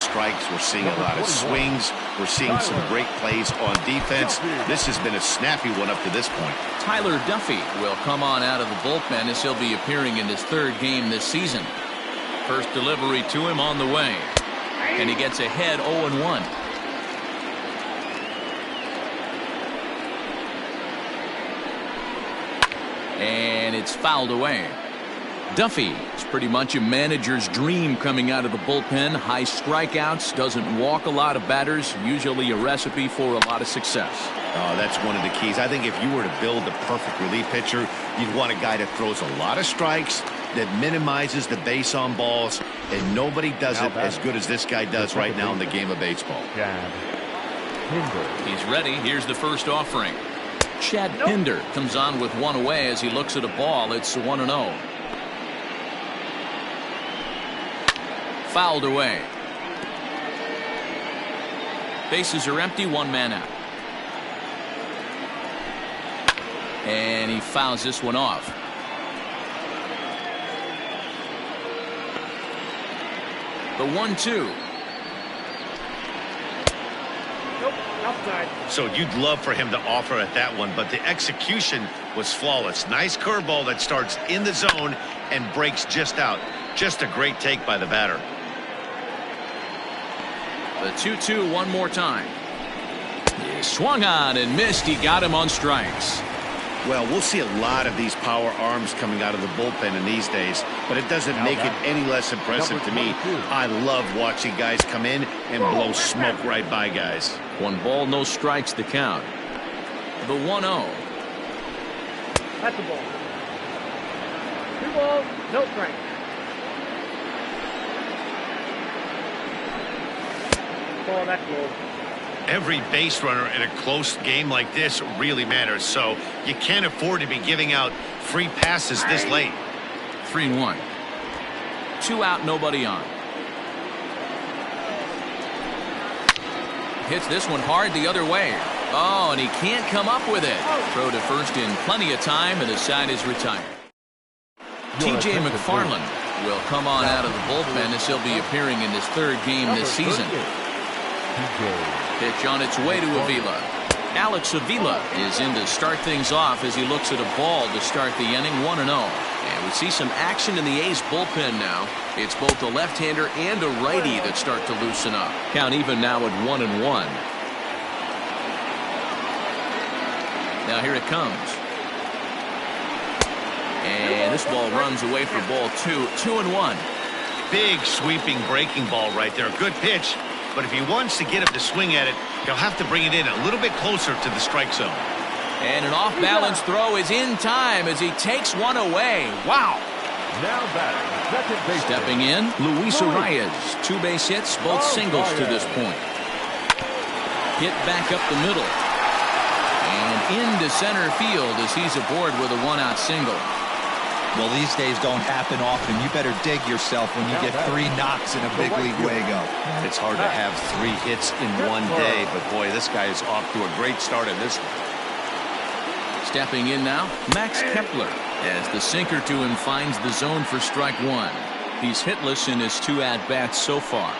strikes. We're seeing a lot of swings. We're seeing some great plays on defense. This has been a snappy one up to this point. Tyler Duffy will come on out of the bullpen as he'll be appearing in his 3rd game this season. First delivery to him on the way. And he gets ahead 0-1. And it's fouled away. Duffy is pretty much a manager's dream coming out of the bullpen. High strikeouts, doesn't walk a lot of batters, usually a recipe for a lot of success. Oh, that's one of the keys. I think if you were to build the perfect relief pitcher, you'd want a guy that throws a lot of strikes, that minimizes the base on balls, and nobody does it as good as this guy does right now in the game of baseball. He's ready. Here's the first offering. Chad Pinder comes on with one away as he looks at a ball. It's 1-0. Fouled away. Bases are empty, one man out. And he fouls this one off. The 1-2. Nope, outside. So you'd love for him to offer at that one, but the execution was flawless. Nice curveball that starts in the zone and breaks just out. Just a great take by the batter. The 2-2 one more time. He swung on and missed. He got him on strikes. Well, we'll see a lot of these power arms coming out of the bullpen in these days, but it doesn't make it any less impressive to me. I love watching guys come in and blow smoke right by guys. 1 ball, no strikes to count. The 1-0. That's the ball. 2 balls, no strikes. Ball, that's low. Every base runner in a close game like this really matters, so you can't afford to be giving out free passes this late. 3-1. 2 out, nobody on. Hits this one hard the other way. Oh, and he can't come up with it. Throw to first in plenty of time, and the side is retired. TJ McFarland will come on out of the bullpen as he'll be appearing in his 3rd game this season. Pitch on its way to Avila. Alex Avila is in to start things off as he looks at a ball to start the inning. 1-0. And we see some action in the A's bullpen now. It's both a left-hander and a righty that start to loosen up. Count even now at 1-1. Now here it comes. And this ball runs away for ball 2. 2-1. Big sweeping breaking ball right there. Good pitch. But if he wants to get him to swing at it, he'll have to bring it in a little bit closer to the strike zone. And an off-balance throw is in time as he takes one away. Wow. Now batting, second base. Stepping in, Luis Arias. 2 base hits, both singles to this point. Hit back up the middle. And into center field as he's aboard with a 1-out single. Well, these days don't happen often. You better dig yourself when you get 3 knocks in a big league Wago. It's hard to have 3 hits in one day, but boy, this guy is off to a great start in this one. Stepping in now, Max Kepler, as the sinker to him finds the zone for strike 1. He's hitless in his 2 at-bats so far.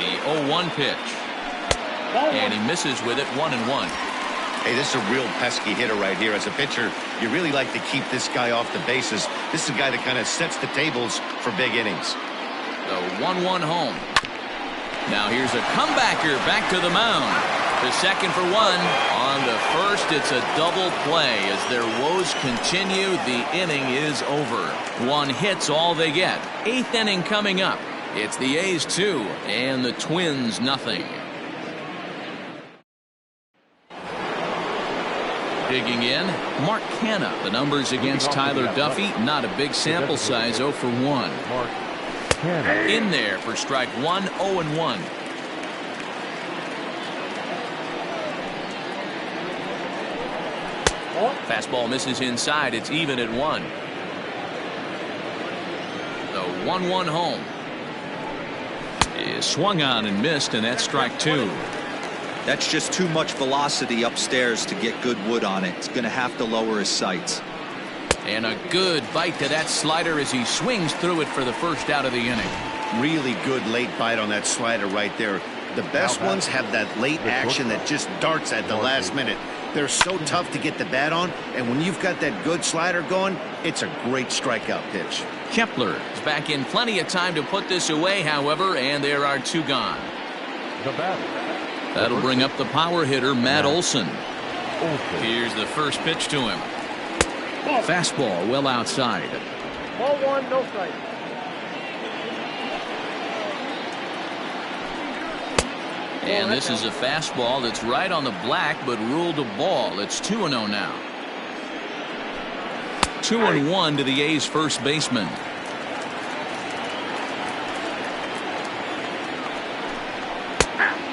The 0-1 pitch. And he misses with it. 1-1. Hey, this is a real pesky hitter right here. As a pitcher, you really like to keep this guy off the bases. This is a guy that kind of sets the tables for big innings. The 1-1 home. Now here's a comebacker back to the mound. The second for 1. On the first, it's a double play. As their woes continue, the inning is over. 1 hit's all they get. 8th inning coming up. It's the A's 2 and the Twins nothing. Digging in, Mark Canha. The numbers against Tyler Duffy, not a big sample size, 0 for 1. In there for strike 1, 0-1. Fastball misses inside. It's even at 1. The 1-1 home is swung on and missed, and that's strike 2. That's just too much velocity upstairs to get good wood on it. It's going to have to lower his sights. And a good bite to that slider as he swings through it for the first out of the inning. Really good late bite on that slider right there. The best ones have that late action that just darts at the last minute. They're so tough to get the bat on, and when you've got that good slider going, it's a great strikeout pitch. Kepler is back in plenty of time to put this away, however, and there are 2 gone. The batter. That'll bring up the power hitter, Matt Olson. Here's the first pitch to him. Fastball well outside. Ball one, no strike. And this is a fastball that's right on the black, but ruled a ball. It's 2-0 now. 2-1 to the A's first baseman.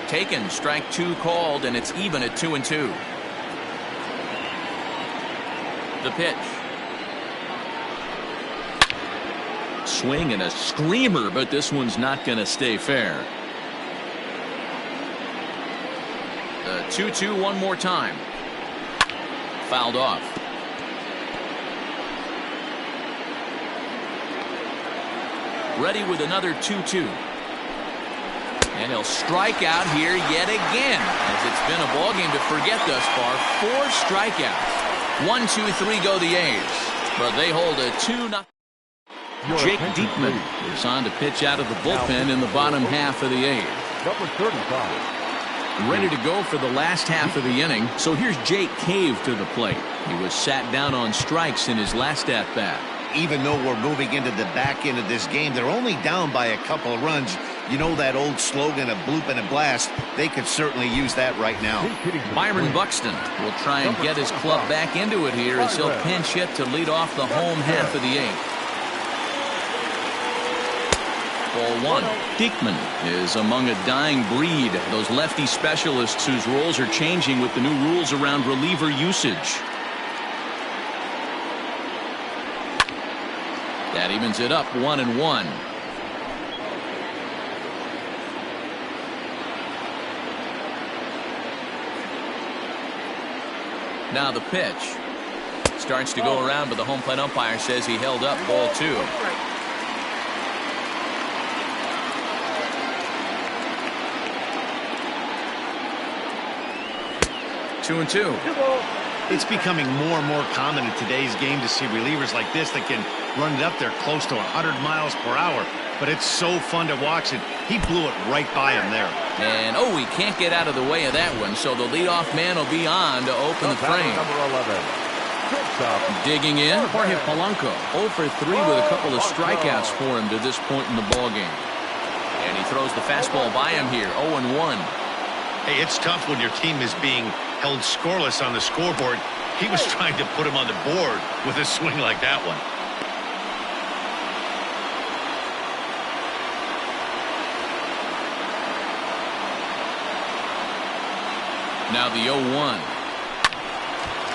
Taken, strike two called, and it's even at 2-2. The pitch. Swing and a screamer, but this one's not going to stay fair. The 2-2 one more time. Fouled off. Ready with another 2-2. And he'll strike out here yet again, as it's been a ball game to forget thus far. 4 strikeouts. 1, 2, 3 go the A's, but they hold a 2-0. Jake Diekman is on to pitch out of the bullpen in the bottom half of the A's. Number 35. Ready to go for the last half of the inning. So here's Jake Cave to the plate. He was sat down on strikes in his last at-bat. Even though we're moving into the back end of this game, they're only down by a couple of runs. You know that old slogan, a bloop and a blast. They could certainly use that right now. Byron Buxton will try and get his club back into it here as he'll pinch hit to lead off the home half of the 8th. Ball one. Diekman is among a dying breed. Those lefty specialists whose roles are changing with the new rules around reliever usage. That evens it up 1-1. Now the pitch. Starts to go around, but the home plate umpire says he held up. Ball 2. 2-2. It's becoming more and more common in today's game to see relievers like this that can run it up there close to 100 miles per hour. But it's so fun to watch it. He blew it right by him there. And, oh, he can't get out of the way of that one. So the leadoff man will be on to open the frame. Number 11. Digging in, Jorge Polanco. 0 for 3 with a couple of strikeouts for him to this point in the ballgame. And he throws the fastball by him here. 0-1. Hey, it's tough when your team is being held scoreless on the scoreboard. He was trying to put him on the board with a swing like that one. Now the 0-1.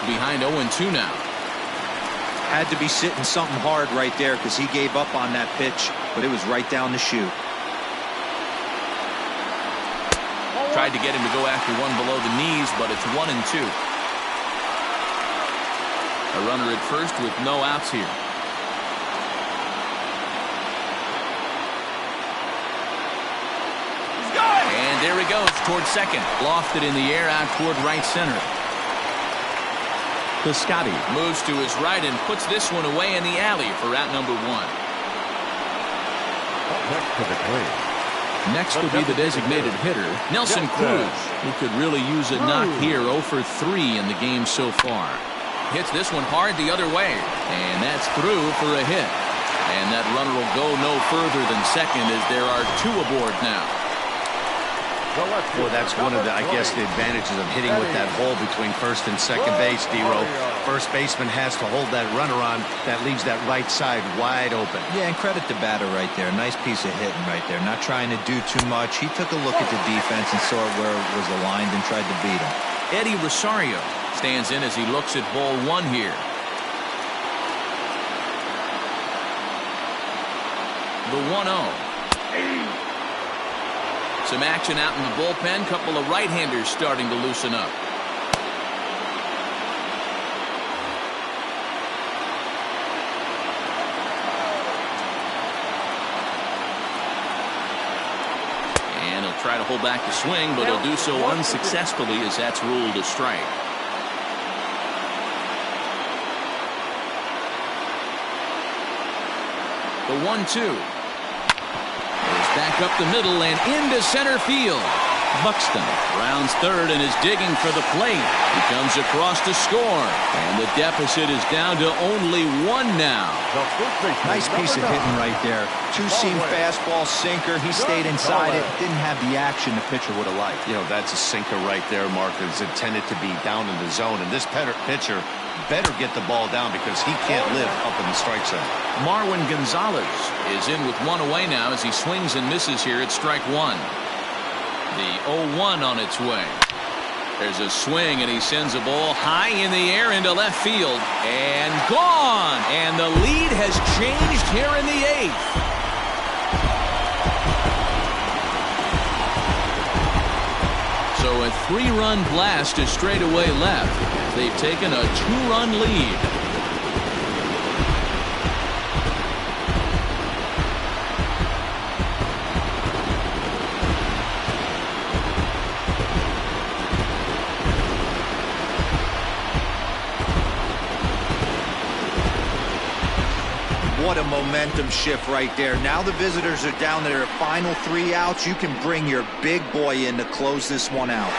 Behind 0-2 now. Had to be sitting something hard right there because he gave up on that pitch, but it was right down the chute. Tried to get him to go after one below the knees, but it's 1-2. A runner at first with no outs here. And there he goes toward second. Lofted in the air out toward right center. Piscotty moves to his right and puts this one away in the alley for out number 1. Next to the plate. Next will be the designated hitter, Nelson Cruz, who could really use a knock here. 0 for 3 in the game so far. Hits this one hard the other way, and that's through for a hit. And that runner will go no further than second as there are 2 aboard now. Well, that's one of the, I guess, the advantages of hitting with that hole between first and second base, D-Row. First baseman has to hold that runner on. That leaves that right side wide open. Yeah, and credit the batter right there. Nice piece of hitting right there. Not trying to do too much. He took a look at the defense and saw where it was aligned and tried to beat him. Eddie Rosario stands in as he looks at ball 1 here. The 1-0. Some action out in the bullpen. Couple of right-handers starting to loosen up. And he'll try to hold back the swing, but he'll do so unsuccessfully as that's ruled a strike. The 1-2. Back up the middle and into center field. Buxton rounds third and is digging for the plate. He comes across to score, and the deficit is down to only one now. Nice piece of hitting right there. Two-seam fastball, sinker. He stayed inside it. Didn't have the action the pitcher would have liked. You know, that's a sinker right there, Mark. It's intended to be down in the zone, and this pitcher better get the ball down because he can't live up in the strike zone. Marwin Gonzalez is in with one away now as he swings and misses here at strike one. The 0-1 on its way. There's a swing, and he sends a ball high in the air into left field. And gone! And the lead has changed here in the eighth. So a 3-run blast to straightaway left. They've taken a 2-run lead. What a momentum shift right there. Now the visitors are down to their final 3 outs. You can bring your big boy in to close this one out.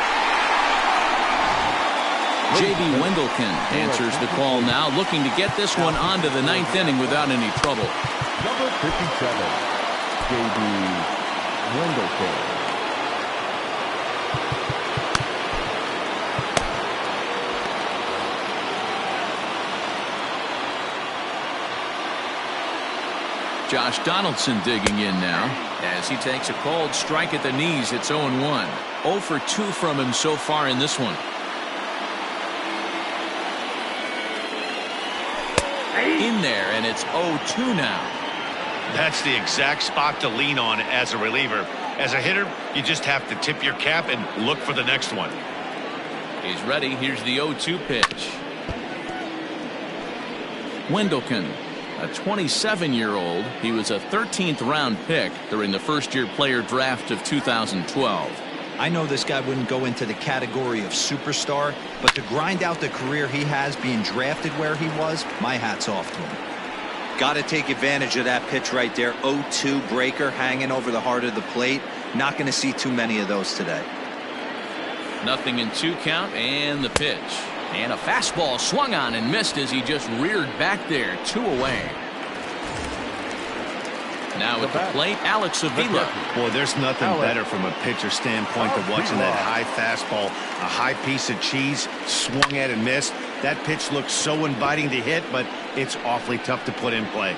J.B. Wendelken answers the call now, looking to get this one onto the 9th inning without any trouble. Number 57, J.B. Wendelken. Josh Donaldson digging in now as he takes a called strike at the knees. It's 0-1. 0 for 2 from him so far in this one. In there, and it's 0-2 now. That's the exact spot to lean on as a reliever. As a hitter, you just have to tip your cap and look for the next one. He's ready. Here's the 0-2 pitch. Wendelken, a 27-year-old. He was a 13th round pick during the first-year player draft of 2012. I know this guy wouldn't go into the category of superstar, but to grind out the career he has being drafted where he was, my hat's off to him. Got to take advantage of that pitch right there. 0-2 breaker hanging over the heart of the plate. Not going to see too many of those today. Nothing in 2 count, and the pitch. And a fastball swung on and missed as he just reared back there. 2 away. Now at the plate, Alex Avila. Boy, there's nothing better from a pitcher standpoint than watching that high fastball, a high piece of cheese, swung at and missed. That pitch looks so inviting to hit, but it's awfully tough to put in play.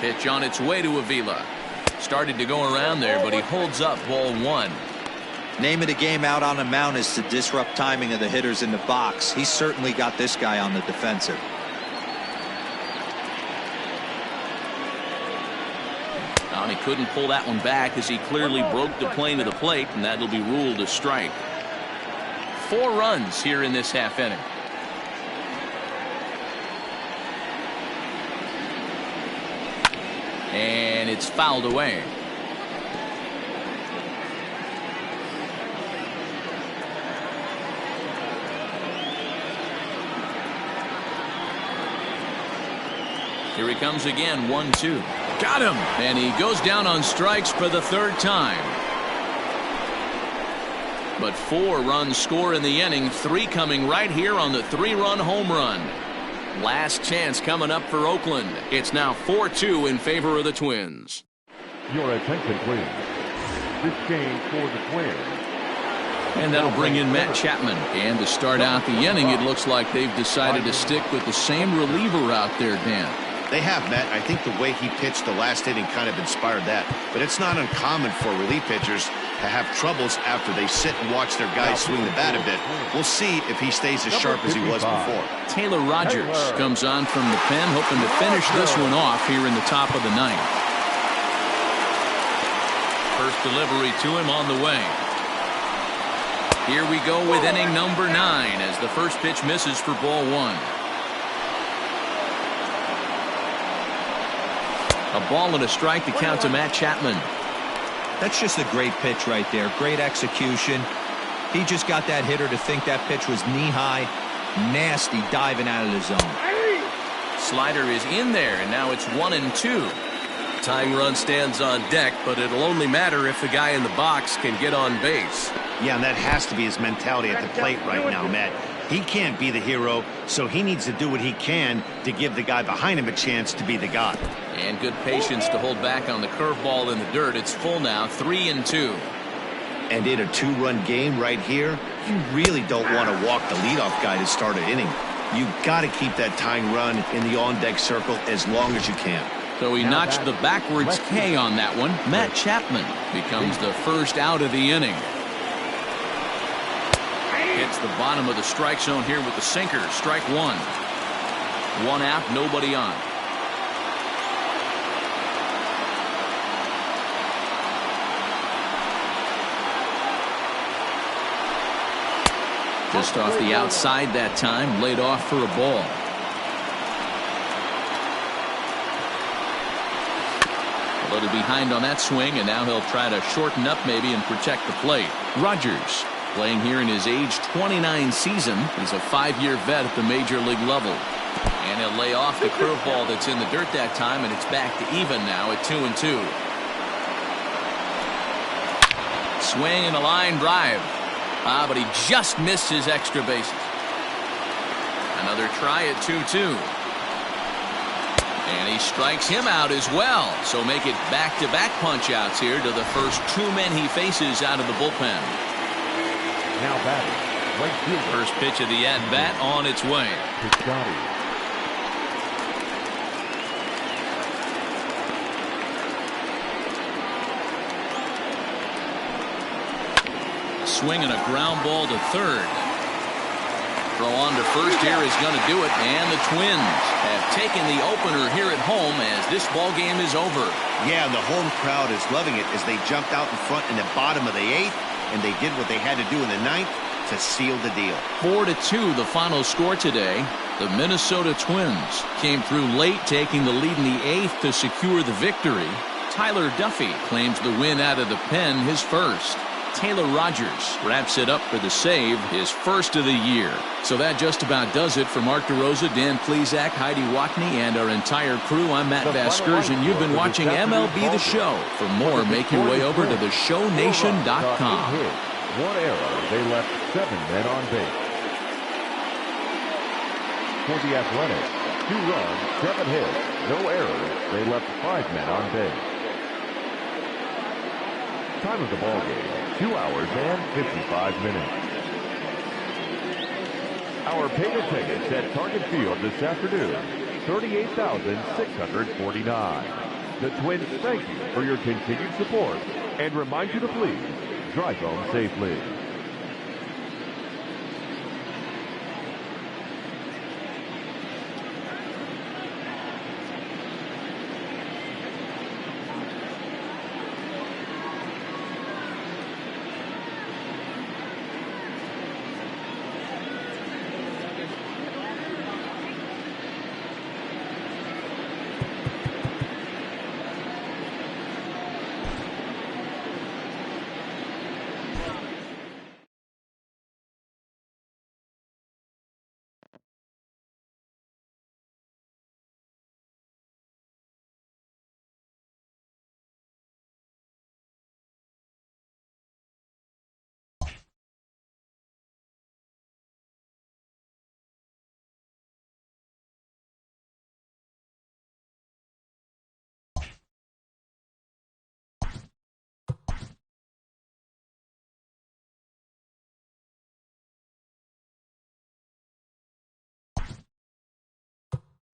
Pitch on its way to Avila. Started to go around there, but he holds up ball 1. Name of the game out on the mound is to disrupt timing of the hitters in the box. He certainly got this guy on the defensive. And he couldn't pull that one back as he clearly broke the plane of the plate, and that'll be ruled a strike. 4 runs here in this half inning. And it's fouled away. Here he comes again, 1-2. Got him! And he goes down on strikes for the 3rd time. But 4 runs score in the inning, 3 coming right here on the 3-run home run. Last chance coming up for Oakland. It's now 4-2 in favor of the Twins. Your attention, please. This game for the Twins. And that'll bring in Matt Chapman. And to start out the inning, it looks like they've decided to stick with the same reliever out there, Dan. They have, Matt. I think the way he pitched the last inning kind of inspired that. But it's not uncommon for relief pitchers to have troubles after they sit and watch their guys swing the bat a bit. We'll see if he stays as sharp as he was before. Taylor Rogers comes on from the pen, hoping to finish this one off here in the top of the 9th. First delivery to him on the way. Here we go with inning number 9 as the first pitch misses for ball 1. A ball and a strike to count to Matt Chapman. That's just a great pitch right there. Great execution. He just got that hitter to think that pitch was knee-high. Nasty diving out of the zone. Slider is in there, and now it's 1-2. Tying run stands on deck, but it'll only matter if the guy in the box can get on base. Yeah, and that has to be his mentality at the plate right now, Matt. He can't be the hero, so he needs to do what he can to give the guy behind him a chance to be the guy. And good patience to hold back on the curveball in the dirt. It's full now, 3-2. And in a 2-run game right here, you really don't want to walk the leadoff guy to start an inning. You got to keep that tying run in the on-deck circle as long as you can. So he notched the backwards K on that one. Matt Chapman becomes the first out of the inning. Hits the bottom of the strike zone here with the sinker. Strike one. One out, nobody on. Just off the outside that time, laid off for a ball. A little behind on that swing, and now he'll try to shorten up maybe and protect the plate. Rogers, playing here in his age 29 season. He's a 5-year vet at the major league level. And he'll lay off the curveball that's in the dirt that time, and it's back to even now at 2-2. Swing and a line drive. But he just missed his extra bases. Another try at 2-2. And he strikes him out as well. So make it back-to-back punch-outs here to the first 2 men he faces out of the bullpen. Now batting, right fielder. First pitch of the at-bat on its way. Swing and a ground ball to third. Throw on to first here is going to do it, and the Twins have taken the opener here at home as this ball game is over. Yeah, and the home crowd is loving it as they jumped out in front in the bottom of the 8th, and they did what they had to do in the 9th to seal the deal. 4-2 the final score today. The Minnesota Twins came through late, taking the lead in the 8th to secure the victory. Tyler Duffy claims the win out of the pen, his first. Taylor Rogers wraps it up for the save, his first of the year. So that just about does it for Mark DeRosa, Dan Plesac, Heidi Watney, and our entire crew. I'm Matt Vasgersian. You've been watching MLB The Show. For more, make your way over to theshownation.com. One error, they left 7 men on base. For the Athletics, 2 runs, 7 hits, no errors, they left 5 men on base. Time of the ball game, 2 hours and 55 minutes. Our paid tickets at Target Field this afternoon, 38,649. The Twins thank you for your continued support and remind you to please drive home safely.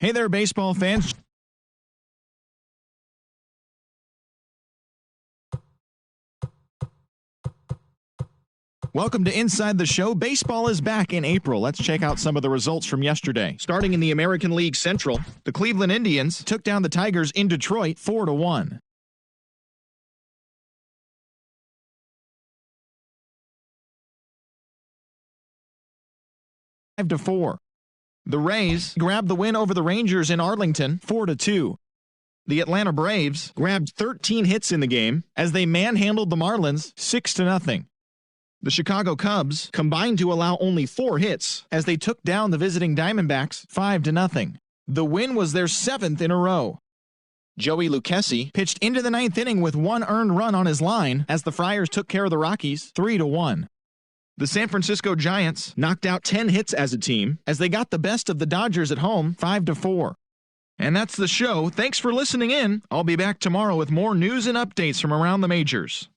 Hey there, baseball fans. Welcome to Inside the Show. Baseball is back in April. Let's check out some of the results from yesterday. Starting in the American League Central, the Cleveland Indians took down the Tigers in Detroit 4-1. To 4. The Rays grabbed the win over the Rangers in Arlington 4-2. The Atlanta Braves grabbed 13 hits in the game as they manhandled the Marlins 6-0. The Chicago Cubs combined to allow only 4 hits as they took down the visiting Diamondbacks 5-0. The win was their 7th in a row. Joey Lucchesi pitched into the 9th inning with 1 earned run on his line as the Friars took care of the Rockies 3-1. The San Francisco Giants knocked out 10 hits as a team as they got the best of the Dodgers at home 5-4. And that's the show. Thanks for listening in. I'll be back tomorrow with more news and updates from around the majors.